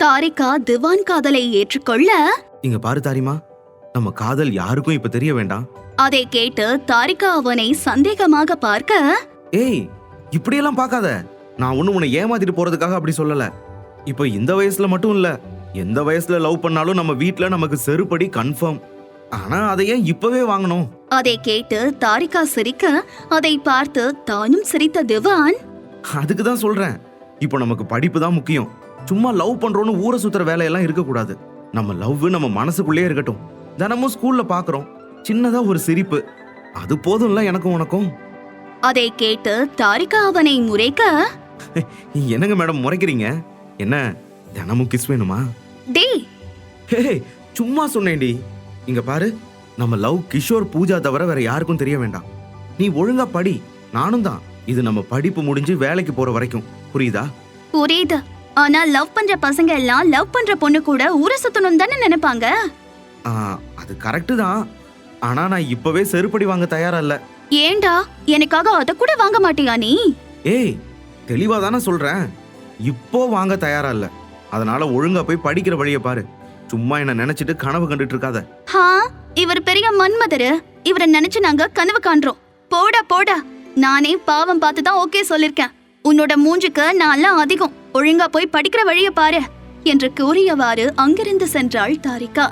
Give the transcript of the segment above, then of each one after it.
தாரிகா திவான் காதலை ஏற்றுக்கொள்ள, இங்க பாரு தாரிமா, நம்ம காதல் யாருக்கும் இப்ப தெரிய வேண்டாம். அதை கேட்டு தாரிகா அவனை சந்தேகமாக பார்க்க, ஏய், இப்படியெல்லாம் பார்க்காத. நான் ஒண்ணு உன்னை ஏமாத்திட்டு போறதுக்காக அப்படி சொல்லல. இப்ப இந்த வயசுல மட்டும் இல்ல, எந்த வயசுல லவ் பண்ணாலும் நம்ம வீட்ல நமக்கு செருப்படி கன்ஃபார்ம். ஆனா அதை ஏன் இப்பவே வாங்கணும்? அதை கேட்டு தாரிகா சிரிக்க, அதை பார்த்து தானும் சிரித்த திவான், அதுக்கு தான் சொல்றேன், இப்போ நமக்கு படிப்பு தான் முக்கியம். சும்மா லவ் பண்றோம்னு ஊரை சுத்துற வேலையெல்லாம் இருக்கக்கூடாது. நம்ம லவ் நம்ம மனசுக்குள்ளே இருக்கட்டும். தினமும் ஸ்கூல்ல பாக்குறோம், சின்னதா ஒரு சிரிப்பு, அது போதும்ல எனக்கும் உனக்கும். அதை கேட்டு தாரிகா அவனை முறைக்க, என்னங்க மேடம் முறைக்கிறீங்க? என்ன தினமும் கிஸ் வேணுமா? டேய், ஹே, சும்மா சொன்னேன்டி. இங்க பாரு, நம்ம லவ் கிஷோர் பூஜா தவிர வேற யாருக்கும் தெரிய வேண்டாம். நீ ஒழுங்கா படி, நானும் தான். இது நம்ம படிப்பு முடிஞ்சு வேலைக்கு போற வரைக்கும், புரியுதா? புரியுது. ஆனா லவ் பண்ற பசங்க எல்லாம் லவ் பண்ற பொண்ணு கூட ஊரை சுத்தணும் தானே நினைப்பாங்க. அது கரெக்டு தான். ஆனா நான் இப்பவே செருப்படி வாங்க தயாரா இல்ல. ஏண்டா, எனக்காக அத கூட வாங்க மாட்டியா நீ? ஏய், தெளிவா தானே சொல்றேன், இப்போ வாங்க தயாரா இல்ல. அதனால ஒழுங்கா போய் படிக்கிற வழிய பாரு. சும்மா என்ன நினைச்சிட்டு கனவு கண்டுட்டு இருக்காத. இவர் பெரிய மன்மதரு, இவரை நினைச்சு நாங்க கனவு காண்றோம். போடா போடா, நானே பாவம் பார்த்துதான் ஓகே சொல்லிருக்கேன். உன்னோட மூஞ்சுக்கு நான் அதிகம். ஒழுங்கா போய் படிக்கிற வழிய பாரு என்று கூறியவாறு அங்கிருந்து சென்றாள் தாரிகா.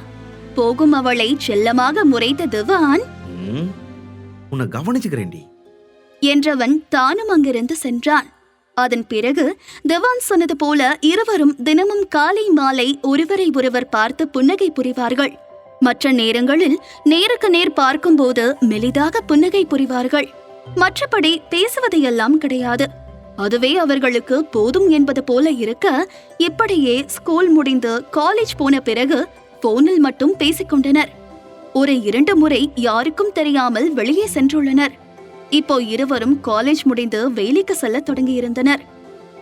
போகும் அவளை செல்லமாக முறைத்த திவான், உன்னை கவனிச்சுக்கிறேன்டி என்றவன் தானும் அங்கிருந்து சென்றான். அதன் பிறகு திவான் சொன்னது போல இருவரும் தினமும் காலை மாலை ஒருவரை ஒருவர் பார்த்து புன்னகை புரிவார்கள். மற்ற நேரங்களில் நேருக்கு நேர் பார்க்கும்போது மெலிதாக புன்னகை புரிவார்கள். மற்றபடி பேசுவதையெல்லாம் கிடையாது. அதுவே அவர்களுக்கு போதும் என்பது போல இருக்க, இப்படியே ஸ்கூல் முடிந்து காலேஜ் போன பிறகு போனில் மட்டும் பேசிக்கொண்டனர். ஒரு 2 முறை யாருக்கும் தெரியாமல் வெளியே சென்றுள்ளனர். இப்போ இருவரும் காலேஜ் முடிந்து வேலைக்கு செல்ல தொடங்கியிருந்தனர்.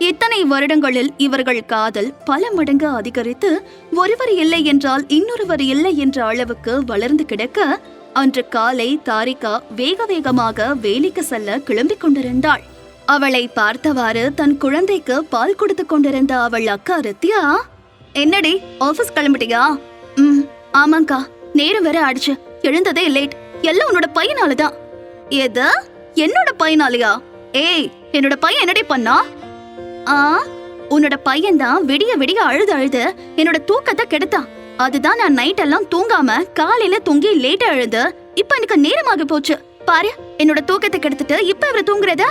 இத்தனை வருடங்களில் இவர்கள் காதல் பல மடங்கு அதிகரித்து ஒருவர் இல்லை என்றால் இன்னொருவர் இல்லை என்ற அளவுக்கு வளர்ந்து கிடக்க, அன்று காலை தாரிகா வேக வேகமாக வேலைக்கு செல்ல கிளம்பிக் கொண்டிருந்தாள். அவளை பார்த்தவாறு தன் குழந்தைக்கு பால் கொடுத்து கொண்டிருந்த அவள் அக்கா ரித்யா, என்னடி ஆபீஸ் கிளம்பிட்டியா? ஆமாங்கா, நேரம் வேற ஆயிடுச்சு, எழுந்ததே லேட். எல்லாம் உன்னோட பையனாலதான். எது, என்னோட பையனாலயா? ஏய், என்னோட பையன் என்னடி பண்ணா? உன்னோட பையன் தான் விடிய விடிய அழுது என்னோட தூக்கத்தை கெடுத்தான். அதுதான் நான் நைட் எல்லாம் தூங்காம காலையில தூங்கி லேட்டா எழுது. இப்ப எனக்கு நேரமாக போச்சு பாரு. என்னோட தூக்கத்தை கெடுத்துட்டு இப்ப இவரை தூங்குறதா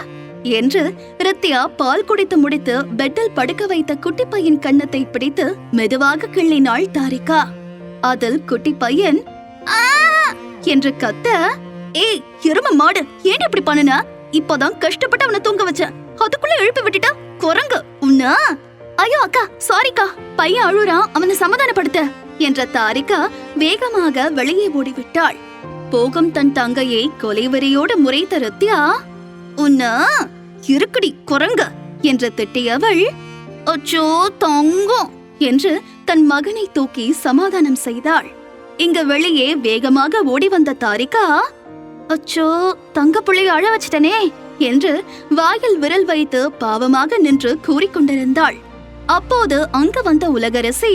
என்று ரித்யா பால் குடித்து முடித்து பெட்டில் படுக்க வைத்த குட்டி பையன் கன்னத்தை பிடித்து மெதுவாக கிள்ளினாள் தாரிகா. அதில் குட்டி பையன் என்று கத்த, ஏய் எரும மாடு, ஏன் இப்படி பண்ணுன? இப்பதான் கஷ்டப்பட்டு அவனை தூங்க வச்சேன், அதுக்குள்ள எழுப்பி விட்டுட்டா குரங்கு உன்ன. ஐயோ அக்கா, சாரிக்கா, பையன் அழுறான், அவனை சமாதானப்படுத்த என்ற தாரிகா வேகமாக வெளியே ஓடிவிட்டாள். போகும் தன் தங்கையை கொலைவெறியோடு முறைத்த ரித்யா, உன்ன இருக்குடி குரங்கு என்று திட்டியவள், அச்சோ தங்கம் என்று தன் மகனை தூக்கி சமாதானம் செய்தாள். இங்க வெளியே வேகமாக ஓடி வந்த தாரிகா, அச்சோ தங்க புள்ளைய அழ வச்சிட்டனே என்று வாயில் விரல் வைத்து பாவமாக நின்று கூறிக்கொண்டிருந்தாள். அப்போது அங்க வந்த உலகரசி,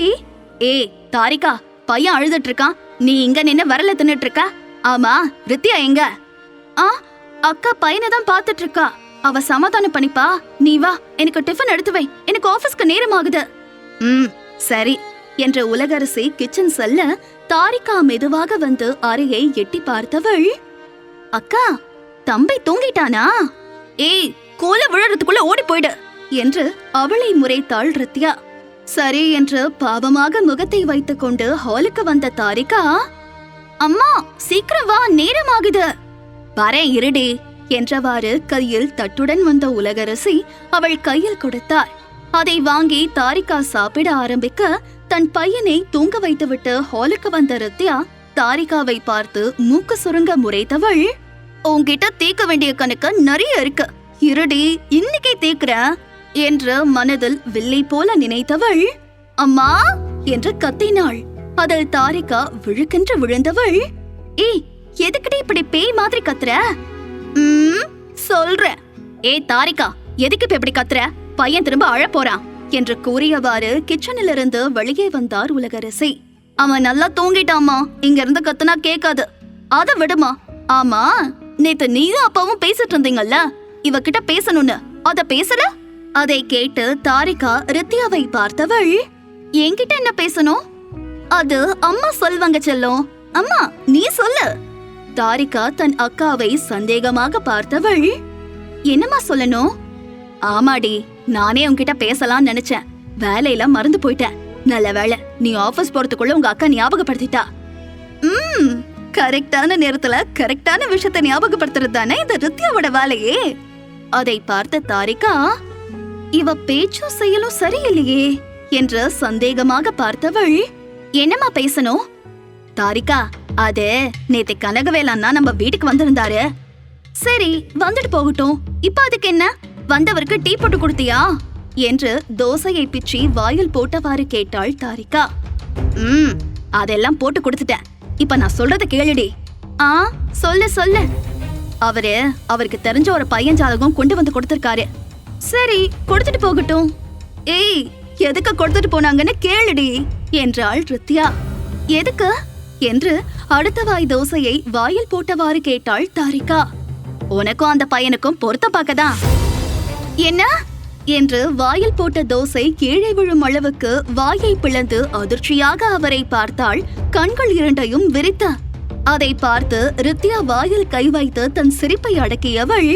ஏ தாரிகா, பையன் அழுதுட்டு இருக்கான், நீ இங்க நின்னு வரல தின்னுட்டு இருக்க. ஆமா, ரித்யா எங்க? அக்கா பையனை தான் பாத்துட்டு இருக்கா, அவ சமாதானம் பண்ணிப்பா. நீ வா, எனக்கு டிஃபன் எடுத்து வை, எனக்கு ஆபீஸ்க்கு நேரம் ஆகுது. சரி என்ற உலகரசி கிச்சன் செல்ல தாரிகா மெதுவாக வந்து அறையை எட்டி பார்த்தவள், அக்கா தம்பி தூங்கிட்டானா? ஏய், கோல விழறதுக்குள்ள ஓடி போயிடு என்று அவளை முறைத்தாள் ரித்யா. சரி என்று பாவமாக முகத்தை வைத்துக் கொண்டு ஹாலுக்கு வந்த தாரிகா, அம்மா சீக்கிரம் வா, நேரம் ஆகுது. வரேன் இருடி என்றவாறு கையில் தட்டுடன் வந்த உலகரசி அவள் கையில் கொடுத்தார். அதை வாங்கி தாரிகா சாப்பிட ஆரம்பிக்க, தன் பையனை தூங்க வைத்துவிட்டு ஹாலுக்கு வந்த ரித்யா தாரிகாவை பார்த்து மூக்கு சுருங்க முறைத்தவள், உன்கிட்ட தீர்க்க வேண்டிய கணக்கு நிறைய இருக்கு, இருடி இன்னைக்கே தீர்க்கிற என்று மனதில் வில்லை போல நினைத்தவள், அம்மா என்று கத்தினாள். அதில் தாரிகா விழுக்கென்று விழுந்தவள், ஏய் எதுக்கிட்ட இப்படி பேய் மாதிரி கத்துற? சொல்றேன். ஏய் தாரிகா, எதுக்கு இப்ப இப்படி கத்துற? பையன் திரும்ப அழ போறான். என்று கூறியவாறு கிச்சனிலிருந்து வெளியே வந்தார் உலகரசி. அவன் நல்லா தூங்கிட்டாமா, இங்க இருந்து கத்துனா கேட்காது. அத விடுமா. ஆமா, நேத்து நீயும் அப்பாவும் பேசிட்டு இருந்தீங்கல்ல, இவகிட்ட பேசணும்னு, அத பேசல? அதை கேட்டு தாரிகா ரித்தியாவை பார்த்தவள், என்கிட்ட என்ன பேசணும்? அது அம்மா சொல்வாங்க செல்லம். அம்மா நீ சொல்லு. தாரிகா தன் அக்காவை சந்தேகமாக பார்த்தவள், என்னம்மா சொல்லணும்? ஆமாடி, நானே உன்கிட்ட பேசலாம் நினைச்சேன், வேலையில மறந்து போயிட்டேன். நல்ல வேலை நீ ஆபீஸ் போறதுக்குள்ள உங்க அக்கா ஞாபகப்படுத்திட்டா. கரெக்டான நேரத்துல கரெக்டான விஷயத்தை ஞாபகப்படுத்துறது தானே இந்த ரித்தியாவோட வேலையே. அதை பார்த்த தாரிகா, இவ பேச்சும் செயலும் சரியில்லையே என்று சந்தேகமாக பார்த்தவள், என்னம்மா பேசணும்? தாரிகா, அது நேத்து கனகவேலன்னா நம்ம வீட்டுக்கு வந்திருந்தாரு. சரி, வந்துட்டு போகட்டும். இப்ப அதுக்கு என்ன? வந்தவருக்கு டீ போட்டு கொடுத்தியா என்று தோசையை பிச்சி வாயில் போட்டவாறு கேட்டாள் தாரிகா. அதெல்லாம் போட்டு கொடுத்துட்டேன். இப்ப நான் சொல்றத கேளுடி. சொல்லு சொல்லு. அவருக்கு தெரிஞ்ச ஒரு பையன் ஜாதகம் கொண்டு வந்து கொடுத்திருக்காரு. சரி, கொடுத்துட்டு போகட்டும். ஏய், எதுக்கு கொடுத்துட்டு போனாங்கன்னு கேளுடி என்றாள் ரித்தியா. எதுக்கு என்று அடுத்த வாய் தோசையை வாயில் போட்டவாறு கேட்டாள் தாரிகா. உனக்கும் அந்த பையனுக்கும் பொருத்தம் பார்க்கதான். என்ன என்று வாயில் போட்ட தோசை கீழே விழும் அளவுக்கு வாயை பிளந்து அதிர்ச்சியாக அவரை பார்த்தாள், கண்கள் இரண்டையும் விரித்த. அதை பார்த்து ரித்தியா வாயில் கை வைத்து தன் சிரிப்பை அடக்கியவள்,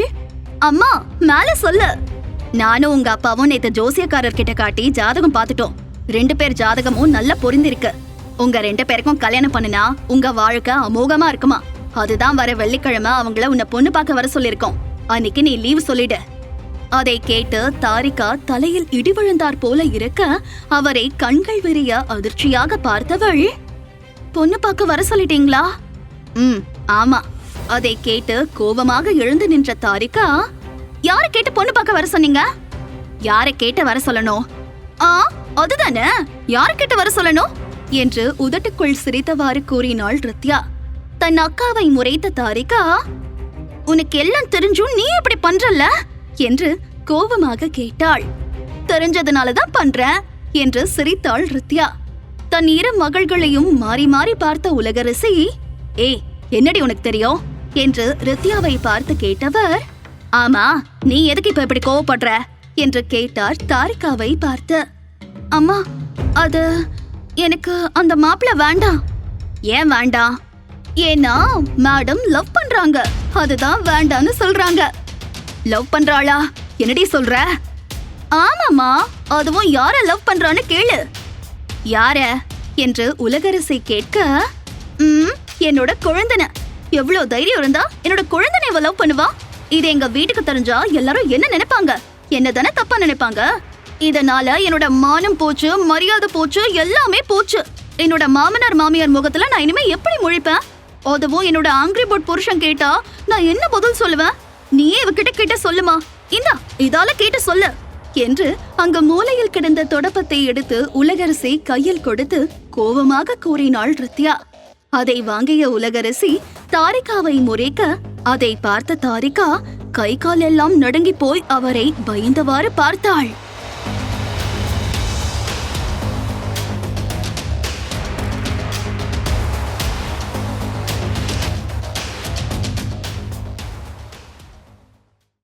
அம்மா மேல சொல்லு. நானும் உங்க அப்பாவும் நேத்து ஜோசியக்காரர்கிட்ட காட்டி ஜாதகம் பார்த்துட்டோம். 2 பேர் ஜாதகமும் நல்லா பொருந்திருக்கு. உங்க 2 பேருக்கும் கல்யாணம் பண்ணுனா உங்க வாழ்க்கை அமோகமா இருக்குமா. அதுதான் வர வெள்ளிக்கிழமை அவங்கள உன்னை பொண்ணு பார்க்க வர சொல்லிருக்கோம். அன்னைக்கு நீ லீவு சொல்லிடு. அதை கேட்டு தாரிகா தலையில் இடி விழுந்தார் போல இருக்க அவரை கண்கள் விரிய அதிர்ச்சியாக பார்த்தவள், பொண்ணு பார்க்க வர சொல்லிட்டீங்களா? ஆமா. அதை கேட்டு கோபமாக எழுந்து நின்ற தாரிகா, யாரை கேட்டு பொண்ணு பார்க்க வர சொன்னீங்க? யாரை கேட்டு வர சொல்லணும்? அதுதானே, யாரை கேட்டு வர சொல்லணும் என்று உதட்டுக்குள் சிரித்தவாறு கூறினாள் ரித்யா. தன் அக்காவை முறைத்த தாரிகா, உனக்கு எல்லாம் தெரிஞ்சும் நீ எப்படி பண்றல்ல என்று கோபமாக கேட்டாள். தெரிஞ்சதுனாலதான் பண்றேன் என்று சிரித்தாள் ரித்யா. தன் 2 மகள்களையும் மாறி மாறி பார்த்த உலகரசி, ஏய் என்னடி உனக்கு தெரியும் என்று ரித்யாவை பார்த்து கேட்டவர், ஆமா நீ எதுக்கு இப்ப இப்படி கோவப்படுற என்று கேட்டார் தாரிகாவை பார்த்து. அம்மா, அது எனக்கு அந்த மாப்பிள்ள வேண்டாம். ஏன் வேண்டாம்? ஏன்னா மேடம் லவ் பண்றாங்க, அதுதான் வேண்டான்னு சொல்றாங்க. லவ் பண்றாளா? என்னடி சொல்ற? ஆமாமா, அதுவும் யார லவ் பண்றான்னு கேளு. யார என்று உலகரசி கேட்க, என்னோட குழந்தன. எவ்வளவு தைரியம் இருந்தா என்னோட குழந்தனை இவ லவ் பண்ணுவா? இது எங்க வீட்டுக்கு தெரிஞ்சா எல்லாரும் என்ன நினைப்பாங்க? என்னதானே தப்பா நினைப்பாங்க. இதனால என்னோட மானம் போச்சு, மரியாதை போச்சு, எல்லாமே போச்சு. என்னோட மாமனார் மாமியார் முகத்துல நான் இனிமே எப்படி முழிப்பேன்? அதுவும் என்னோட ஆங்கிரி போர்ட் புருஷன் கேட்டா நான் என்ன பதில் சொல்லுவேன்? நீயே இவகிட்ட கேட்ட சொல்லுமா. இந்தா இதால கேட்டு சொல்லு என்று அங்க மூலையில் கிடந்த தொடப்பத்தை எடுத்து உலகரசி கையில் கொடுத்து கோபமாக கூறினாள் ரித்யா. அதை வாங்கிய உலகரசி தாரிகாவை முறைக்க, அதை பார்த்த தாரிகா கை கால் எல்லாம் நடுங்கி போய் அவரை பயந்தவாறு பார்த்தாள்.